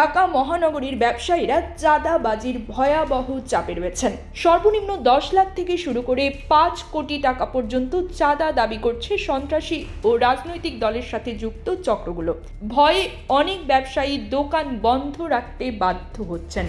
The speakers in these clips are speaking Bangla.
ঢাকা মহানগরীর ব্যবসায়ীরা চাঁদাবাজির ভয়াবহ চাপে রয়েছেন। সর্বনিম্ন 10 লাখ থেকে শুরু করে 5 কোটি টাকা পর্যন্ত চাঁদা দাবি করছে সন্ত্রাসী ও রাজনৈতিক দলের সাথে যুক্ত চক্রগুলো। ভয়ে অনেক ব্যবসায়ী দোকান বন্ধ রাখতে বাধ্য হচ্ছেন।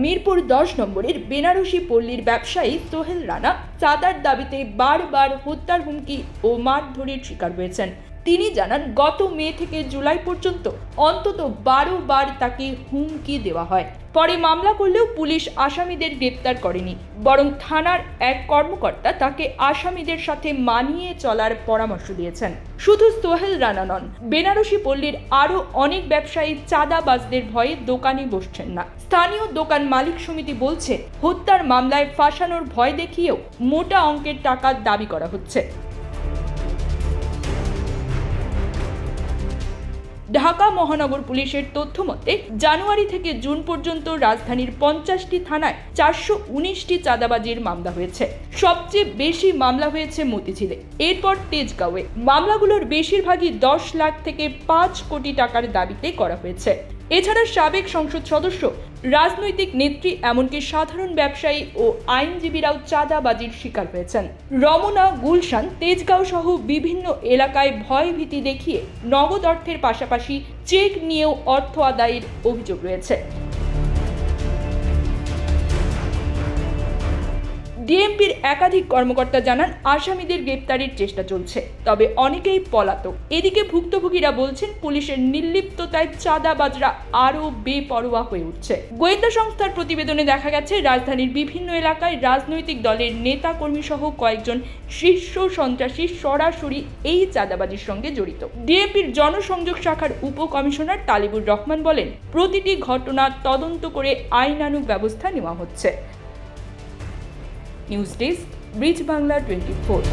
মিরপুর 10 নম্বরের বেনারসি পল্লীর ব্যবসায়ী সোহেল রানা চাঁদার দাবিতে বারবার হত্যার হুমকি ও মারধরের শিকার হয়েছেন। তিনি জানান, গত মে থেকে জুলাই পর্যন্ত অন্তত 12 বার তাকে হুমকি দেওয়া হয়। পরে মামলা করলেও পুলিশ আসামিদের গ্রেপ্তার করেনি, বরং থানার এক কর্মকর্তা তাকে আসামিদের সাথে মানিয়ে চলার পরামর্শ দিয়েছেন। শুধু সোহেল রানা নন, বেনারসি পল্লীর আরও অনেক ব্যবসায়ী চাঁদাবাজদের ভয়ে দোকানে বসছেন না। স্থানীয় দোকান মালিক সমিতি বলছে, হত্যার মামলায় ফাঁসানোর ভয় দেখিয়েও মোটা অঙ্কের টাকা দাবি করা হচ্ছে। ঢাকা মহানগর পুলিশের তথ্য মতে জানুয়ারি থেকে জুন পর্যন্ত রাজধানীর 50টি থানায় 419টি চাঁদাবাজির মামলা হয়েছে। সবচেয়ে বেশি মামলা হয়েছে মতিঝিলে, এরপর তেজগাঁওয়ে। মামলাগুলোর বেশিরভাগই 10 লাখ থেকে 5 কোটি টাকার দাবিতে করা হয়েছে। এছাড়া সাবেক সংসদ সদস্য, রাজনৈতিক নেত্রী, এমনকি সাধারণ ব্যবসায়ী ও আইনজীবীরাও চাঁদাবাজির শিকার হয়েছেন। রমনা, গুলশান, তেজগাঁও সহ বিভিন্ন এলাকায় ভয়ভীতি দেখিয়ে নগদ অর্থের পাশাপাশি চেক নিয়েও অর্থ আদায়ের অভিযোগ রয়েছে। ডিএমপির একাধিক কর্মকর্তা জানান, আসামিদের গ্রেপ্তারের চেষ্টা চলছে, তবে অনেকেই পলাতক। এদিকে ভুক্তভোগীরা বলছেন, পুলিশের নির্লিপ্ততায় চাঁদাবাজরা আরও বেপরোয়া হয়ে উঠছে। গোয়েন্দা সংস্থার প্রতিবেদনে দেখা গেছে, রাজধানীর বিভিন্ন এলাকায় রাজনৈতিক দলের নেতা কর্মী সহ কয়েকজন শীর্ষ সন্ত্রাসী সরাসরি এই চাঁদাবাজির সঙ্গে জড়িত। ডিএমপির জনসংযোগ শাখার উপকমিশনার তালিবুর রহমান বলেন, প্রতিটি ঘটনা তদন্ত করে আইনানুগ ব্যবস্থা নেওয়া হচ্ছে। News desk, bridge Bangla 24।